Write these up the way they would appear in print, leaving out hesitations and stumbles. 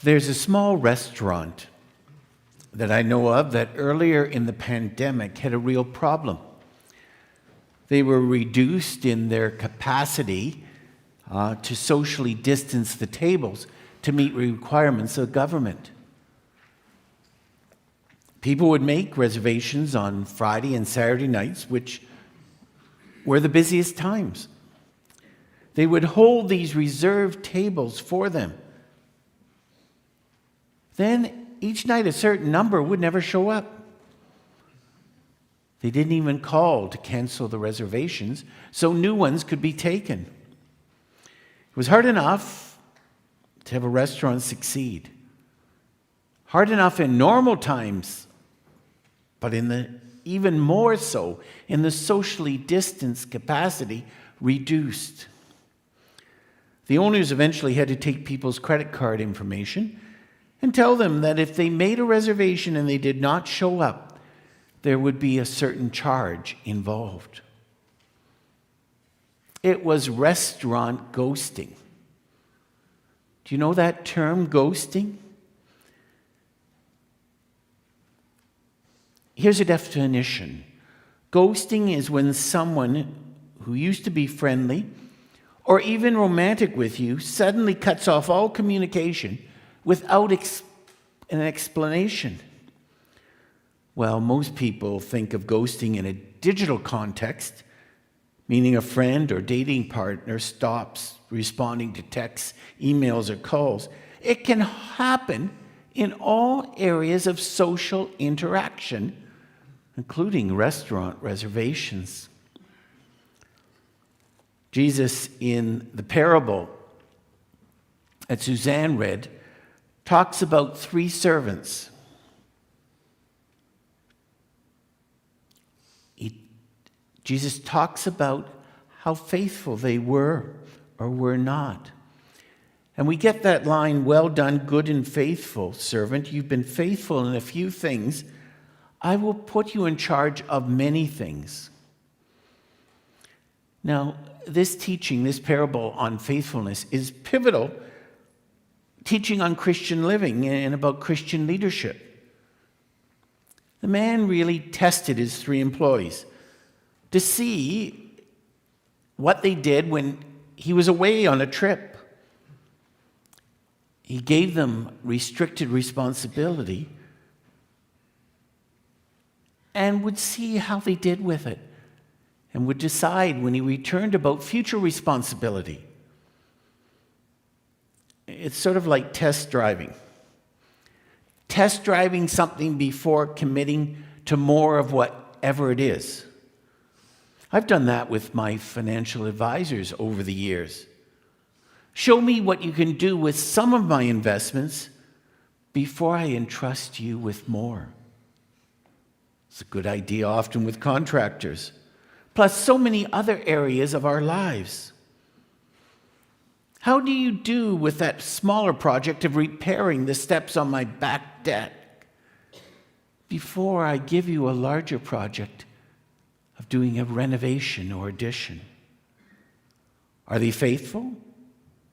There's a small restaurant that I know of that earlier in the pandemic had a real problem. They were reduced in their capacity to socially distance the tables to meet requirements of government. People would make reservations on Friday and Saturday nights, which were the busiest times. They would hold these reserved tables for them. Then each night a certain number would never show up. They didn't even call to cancel the reservations so new ones could be taken. It was hard enough to have a restaurant succeed. Hard enough in normal times, but even more so in the socially distanced capacity reduced. The owners eventually had to take people's credit card information and tell them that if they made a reservation and they did not show up, there would be a certain charge involved. It was restaurant ghosting. Do you know that term, ghosting? Here's a definition. Ghosting is when someone who used to be friendly or even romantic with you suddenly cuts off all communication without an explanation. Well, most people think of ghosting in a digital context, meaning a friend or dating partner stops responding to texts, emails, or calls. It can happen in all areas of social interaction, including restaurant reservations. Jesus, in the parable that Suzanne read, talks about 3 servants. Jesus talks about how faithful they were or were not. And we get that line, "Well done, good and faithful servant. You've been faithful in a few things. I will put you in charge of many things." Now, this teaching, this parable on faithfulness, is pivotal teaching on Christian living and about Christian leadership. The man really tested his 3 employees to see what they did when he was away on a trip. He gave them restricted responsibility and would see how they did with it and would decide when he returned about future responsibility. It's sort of like test driving. Test driving something before committing to more of whatever it is. I've done that with my financial advisors over the years. Show me what you can do with some of my investments before I entrust you with more. It's a good idea often with contractors, plus so many other areas of our lives. How do you do with that smaller project of repairing the steps on my back deck before I give you a larger project of doing a renovation or addition? Are they faithful?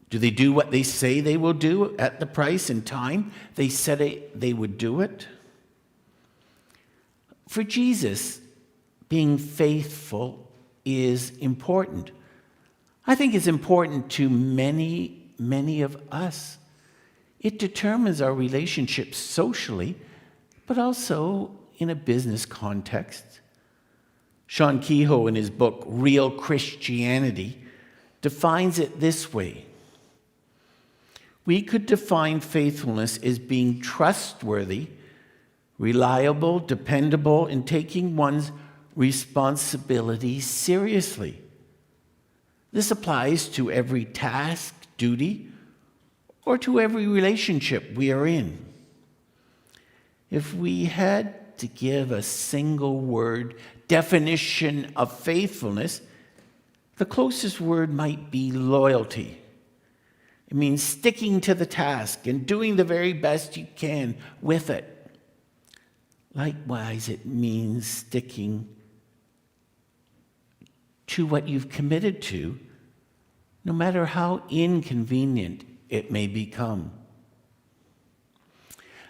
Do they do what they say they will do at the price and time they said they would do it? For Jesus, being faithful is important. I think it's important to many, many of us. It determines our relationships socially, but also in a business context. Sean Kehoe, in his book, Real Christianity, defines it this way. We could define faithfulness as being trustworthy, reliable, dependable, and taking one's responsibilities seriously. This applies to every task, duty, or to every relationship we are in. If we had to give a single word definition of faithfulness, the closest word might be loyalty. It means sticking to the task and doing the very best you can with it. Likewise, it means sticking to what you've committed to, no matter how inconvenient it may become.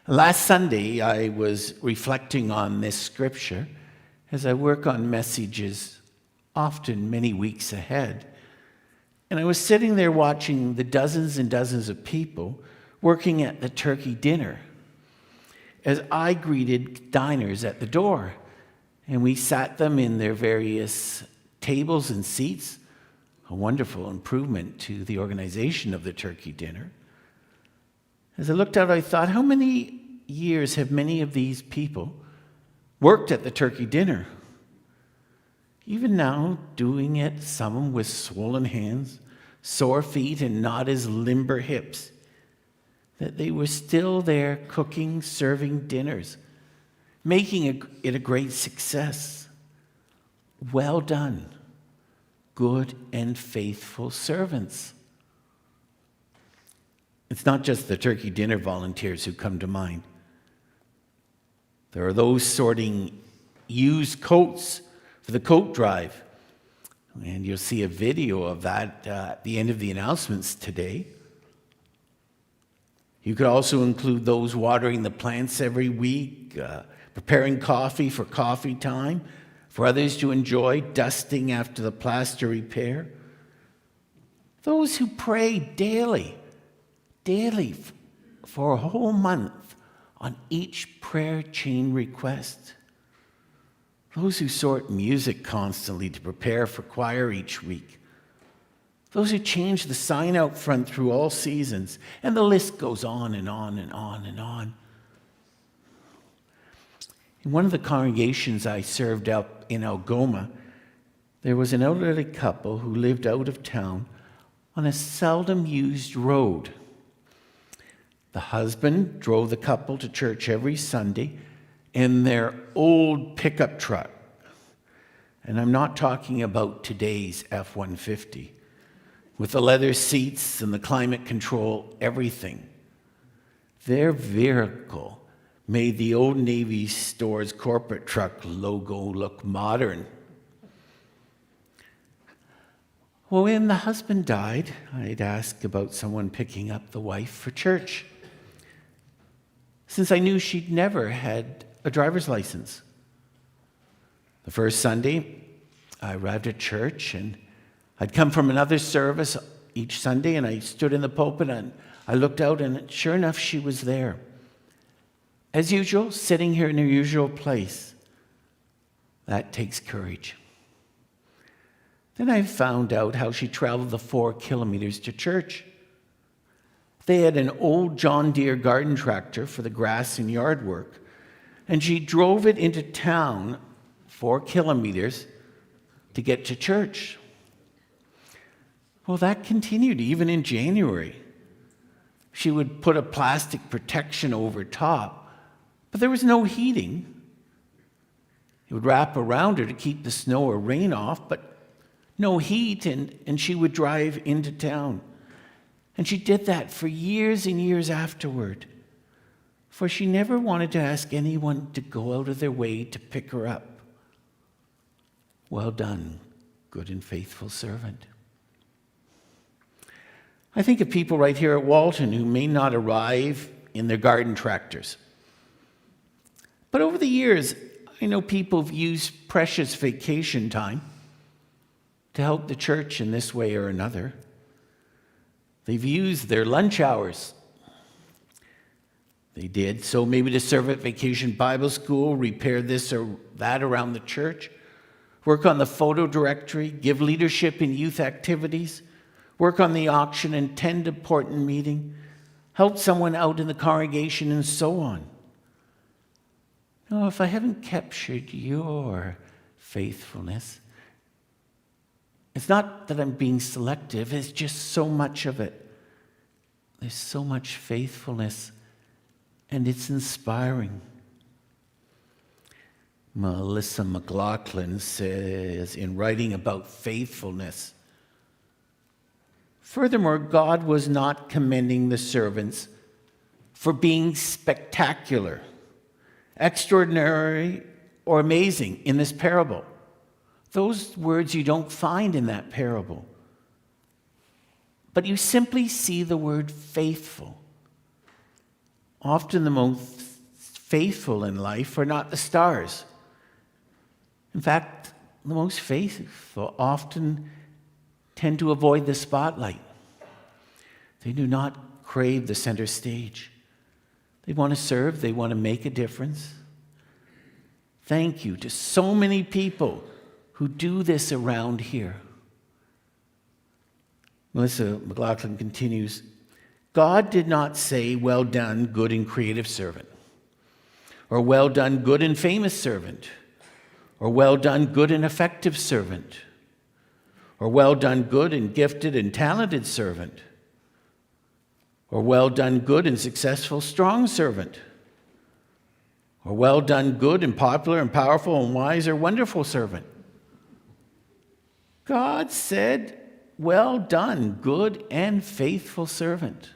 Last Sunday, I was reflecting on this scripture as I work on messages often many weeks ahead. And I was sitting there watching the dozens and dozens of people working at the turkey dinner as I greeted diners at the door. And we sat them in their various tables and seats, a wonderful improvement to the organization of the turkey dinner. As I looked out, I thought, how many years have many of these people worked at the turkey dinner? Even now, doing it, some with swollen hands, sore feet, and not as limber hips, that they were still there cooking, serving dinners, making it a great success. Well done, good and faithful servants. It's not just the turkey dinner volunteers who come to mind. There are those sorting used coats for the coat drive. And you'll see a video of that at the end of the announcements today. You could also include those watering the plants every week, preparing coffee for coffee time, for others to enjoy, dusting after the plaster repair. Those who pray daily for a whole month on each prayer chain request. Those who sort music constantly to prepare for choir each week. Those who change the sign out front through all seasons. And the list goes on and on and on and on. In one of the congregations I served out in Algoma, there was an elderly couple who lived out of town on a seldom used road. The husband drove the couple to church every Sunday in their old pickup truck. And I'm not talking about today's F-150, with the leather seats and the climate control, everything. Their vehicle made the Old Navy store's corporate truck logo look modern. Well, when the husband died, I'd ask about someone picking up the wife for church, since I knew she'd never had a driver's license. The first Sunday, I arrived at church, and I'd come from another service each Sunday, and I stood in the pulpit, and I looked out, and sure enough, she was there. As usual, sitting here in her usual place. That takes courage. Then I found out how she traveled the 4 kilometers to church. They had an old John Deere garden tractor for the grass and yard work, and she drove it into town 4 kilometers to get to church. Well, that continued even in January. She would put a plastic protection over top, but there was no heating. It would wrap around her to keep the snow or rain off, but no heat, and she would drive into town. And she did that for years and years afterward, for she never wanted to ask anyone to go out of their way to pick her up. Well done, good and faithful servant. I think of people right here at Walton who may not arrive in their garden tractors. But over the years, I know people have used precious vacation time to help the church in this way or another. They've used their lunch hours. They did so maybe to serve at Vacation Bible School, repair this or that around the church, work on the photo directory, give leadership in youth activities, work on the auction, and attend important meeting, help someone out in the congregation, and so on. Now, if I haven't captured your faithfulness, it's not that I'm being selective, it's just so much of it. There's so much faithfulness, and it's inspiring. Melissa McLaughlin says in writing about faithfulness, furthermore, God was not commending the servants for being spectacular, extraordinary, or amazing in this parable. Those words you don't find in that parable. But you simply see the word faithful. Often the most faithful in life are not the stars. In fact, the most faithful often tend to avoid the spotlight. They do not crave the center stage. They want to serve. They want to make a difference. Thank you to so many people who do this around here. Melissa McLaughlin continues, God did not say, well done, good and creative servant, or well done, good and famous servant, or well done, good and effective servant, or well done, good and gifted and talented servant, or well done, good and successful, strong servant, or well done, good and popular and powerful and wise or wonderful servant. God said, well done, good and faithful servant.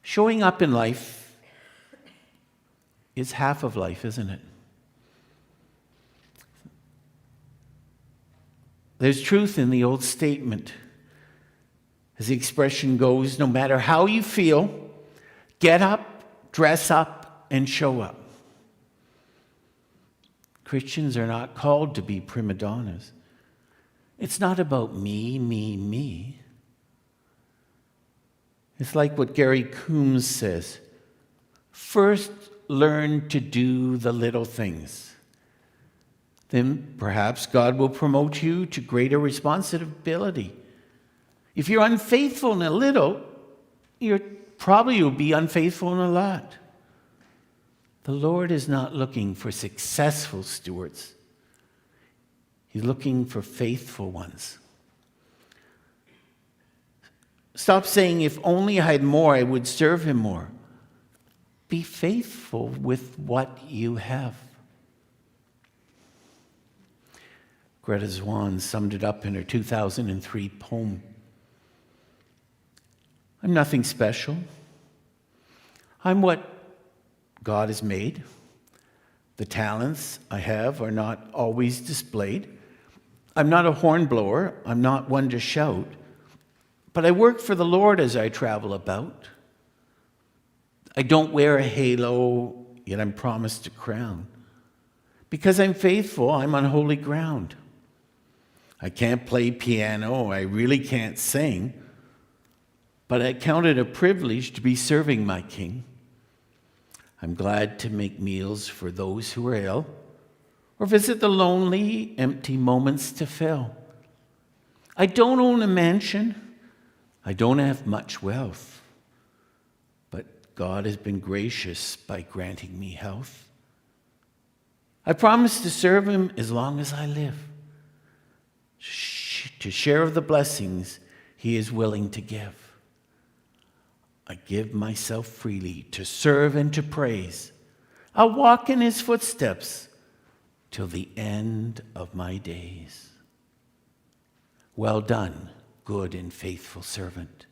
Showing up in life is half of life, isn't it? There's truth in the old statement. As the expression goes, no matter how you feel, get up, dress up, and show up. Christians are not called to be prima donnas. It's not about me, me, me. It's like what Gary Coombs says. First, learn to do the little things. Then perhaps God will promote you to greater responsibility. If you're unfaithful in a little, you'll be unfaithful in a lot. The Lord is not looking for successful stewards. He's looking for faithful ones. Stop saying, if only I had more, I would serve him more. Be faithful with what you have. Greta Swan summed it up in her 2003 poem. I'm nothing special. I'm what God has made. The talents I have are not always displayed. I'm not a horn blower. I'm not one to shout. But I work for the Lord as I travel about. I don't wear a halo, yet I'm promised a crown. Because I'm faithful, I'm on holy ground. I can't play piano, I really can't sing, but I count it a privilege to be serving my King. I'm glad to make meals for those who are ill, or visit the lonely, empty moments to fill. I don't own a mansion. I don't have much wealth, but God has been gracious by granting me health. I promise to serve him as long as I live, to share of the blessings he is willing to give. I give myself freely to serve and to praise. I'll walk in his footsteps till the end of my days. Well done, good and faithful servant.